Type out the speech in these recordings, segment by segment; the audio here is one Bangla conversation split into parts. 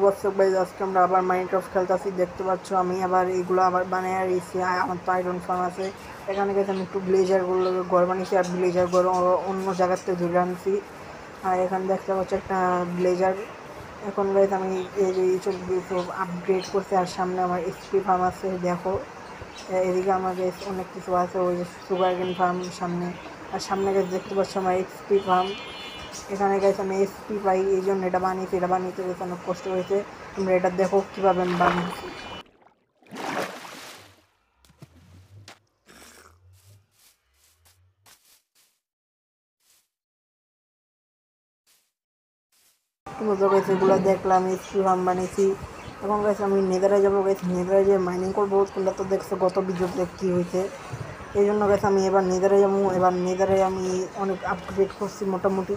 হোয়াটসঅ্যাপ গাইস, আজকে আমরা আবার মাইনক্রাফট খেলতেছি। দেখতে পাচ্ছ আমি আবার এইগুলো আবার বানিয়ে দিয়েছি। আমার তো আয়রন ফার্ম আছে এখানে। গেছে আমি একটু ভিলেজারগুলো ঘর বানিয়েছি আর ভিলেজার ঘর অন্য জায়গার থেকে ধরে আনছি। আর এখানে দেখতে পাচ্ছ একটা ভিলেজার। এখন গাইস আমি এইসব আপগ্রেড করছি। আর সামনে আমার এসপি ফার্ম আছে দেখো। এদিকে আমার গাইস অনেক কিছু আছে, ওই যে সুগার কেন ফার্ম সামনে। আর সামনে গাইস দেখতে পাচ্ছ আমার এক্সপি ফার্ম। এখানে গাইস আমি এসপি পাই, এই জন্য এটা বানিয়েছি। এটা বানিয়েতে গেছে অনেক কষ্ট হয়েছে। তোমরা এটা দেখো কীভাবে আমি বানিয়েছি। তোমরা তো গাইস এগুলো দেখলাম, এসপি ফার্ম বানিয়েছি। এখন গাইস আমি নেদারে যাবো। গাইস নেদারে যে মাইনিং করবো, তোমরা তো দেখছো গত ভিডিওতে কী হয়েছে। এই জন্য গাইস আমি এবার নেদারে যাবো। এবার নেদারে আমি অনেক আপগ্রেড করছি মোটামুটি।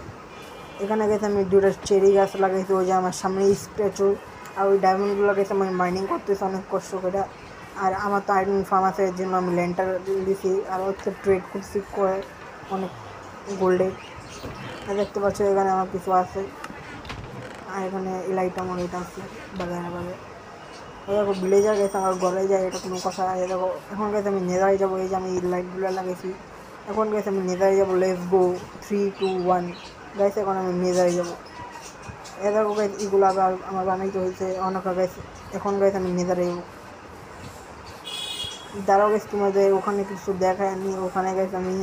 এখানে গেছে আমি দুটো চেরি গাছ লাগাইছি, ওই যে আমার সামনে স্ট্যাচু। আর ওই ডায়মন্ডগুলো গেছে আমি মাইনিং করতেছি অনেক কষ্ট করে। আর আমার তো আয়রন ফার্ম আছে, এর জন্য আমি ল্যান্টার দিয়েছি। আর হচ্ছে ট্রেড করছি করে অনেক গোল্ডে। দেখতে পাচ্ছ এখানে আমার কিছু আছে। আর এখানে এলাইটা আমার এটা আছে বাগানে বাগে। দেখো ভিলেজার গেছে আমার ঘরে যায়, এটা কোনো কথা। দেখো এখন গেছে আমি নেদারে যাবো। এই যে আমি লাইটগুলো লাগাইছি। এখন গেছে আমি নেদারে যাবো। Let's go 3, 2, 1 guys. এখন আমি নেদারে যাবো। দেখো গাইস এগুলো আবার আমার বানাইতে হয়েছে অনেক গাইস। এখন গাইস আমি নেদারে যাবো। দাঁড়াও গাইস, তোমাদের ওখানে কিছু দেখায়নি। ওখানে গাইস আমি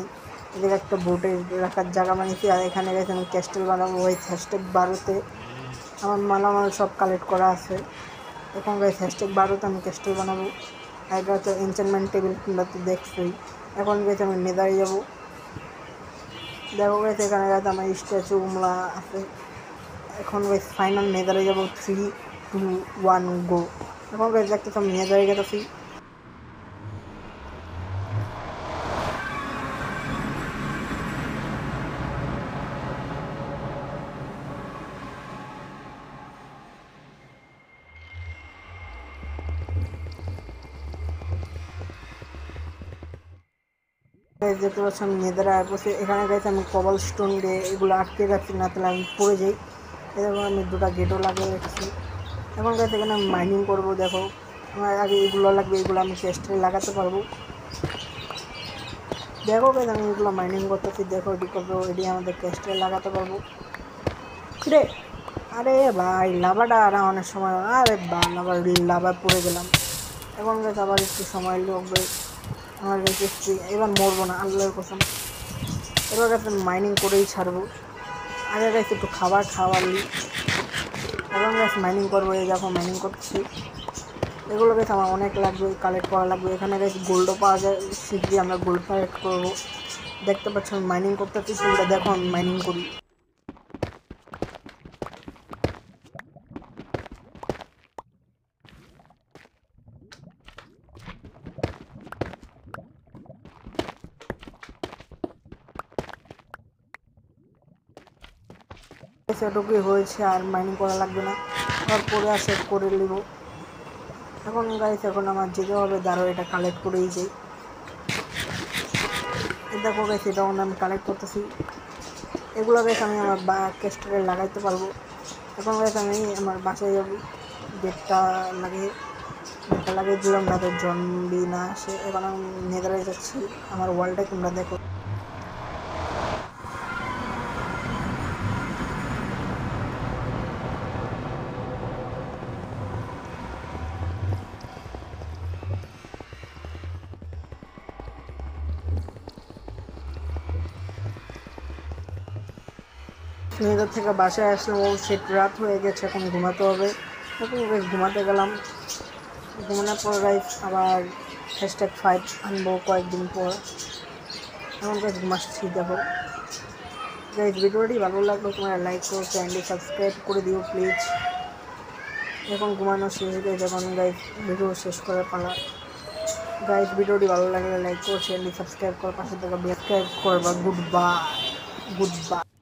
এদিকে একটা বোটে রাখার জায়গা বানিয়েছি। আর এখানে গেছে আমি ক্যাস্টেল বানাবো। ওই #12-তে আমার মালামাল সব কালেক্ট করা আছে। এখন গাইস #12-তে আমি ক্যাস্টেল বানাবো। আর এটা হচ্ছে এনচেন্টমেন্ট টেবিল, তোমরা তো দেখছোই। এখন গেছে আমি নেদারে যাবো। দেখো গেছে এখানে গেছে আমার স্ট্যাচুগুলো আছে। এখন গাইস ফাইনাল নেদারে যাবো। 3, 2, 1 গো। এখন গাইস দেখতেছো আমি নেদারে গেতেছি। দেখতে পাচ্ছি আমি নেদারে বসে। এখানে গেছে আমি কবল স্টোন দিয়ে এগুলো আটকে রাখছি, না তাহলে আমি পড়ে যাই। এরকম আমি দুটো গেটও লাগিয়ে রাখছি। এখন গেছে এখানে আমি মাইনিং করবো। দেখো আমার আগে এগুলো লাগবে, এগুলো আমি চেস্টে লাগাতে পারবো। দেখো গেছে আমি এগুলো মাইনিং করতেছি। দেখো এটি করবো, এটি আমাদের চেস্টে লাগাতে পারবো রে। আরে ভাই লাভাটা আর অনেক সময়, আরে বা লাভা পড়ে গেলাম। এখন গেছে আবার একটু সময় লাগবে আমার কাছে। এবার মরবো না আল্লাহর কসম। এবার গেছে মাইনিং করেই ছাড়বো। আগে গেছে একটু খাবার খাওয়ালি। এখন গেছে মাইনিং করবো। এই দেখো মাইনিং করছি। এগুলো গেছে আমার অনেক লাগবে, কালেক্ট করা লাগবে। এখানে গেছে গোল্ডও পাওয়া যায়, শীঘ্রই আমরা গোল্ড কালেক্ট করবো। দেখতে পাচ্ছ আমি মাইনিং করতেছি, তোমরা দেখো আমি মাইনিং করি। সেটুকুই হয়েছে, আর মাইনিং করা লাগবে না। আবার পরে আসে করে নেব। এখন গাইস এখন আমার যেতে হবে। দাঁড়ো এটা কালেক্ট করেই যাই। দেখো গাইস এটা আমি কালেক্ট করতেছি। এগুলো গাইস আমি আমার ক্যাস্টারে লাগাইতে পারবো। এখন গাইস আমি আমার বাসায় যাবো। গেটটা লাগিয়ে দিলাম না তো জম্বি না আসে। এখন আমি নেদারে যাচ্ছি। আমার ওয়ালটা তোমরা দেখো। নেদার থেকে বাসায় আসলাম, ও সেট রাত হয়ে গেছে, এখন ঘুমাতে হবে। এখন ঘুমাতে গেলাম। ঘুমানোর পর গাইস আবার #5 আনবো কয়েকদিন পর। এখন গাইস ঘুমাচ্ছি। দেখো গাইস ভিডিওটি ভালো লাগলো তোমরা লাইক করো, চ্যানেলটি সাবস্ক্রাইব করে দিও প্লিজ। এখন ঘুমানো শেষ গাইস, এখন গাইস ভিডিও শেষ করার পালা। গাইস ভিডিওটি ভালো লাগলে লাইক করো, চ্যানেলটি সাবস্ক্রাইব করো, পাশে থাকা বেল সাবস্ক্রাইব করবা। Good bye.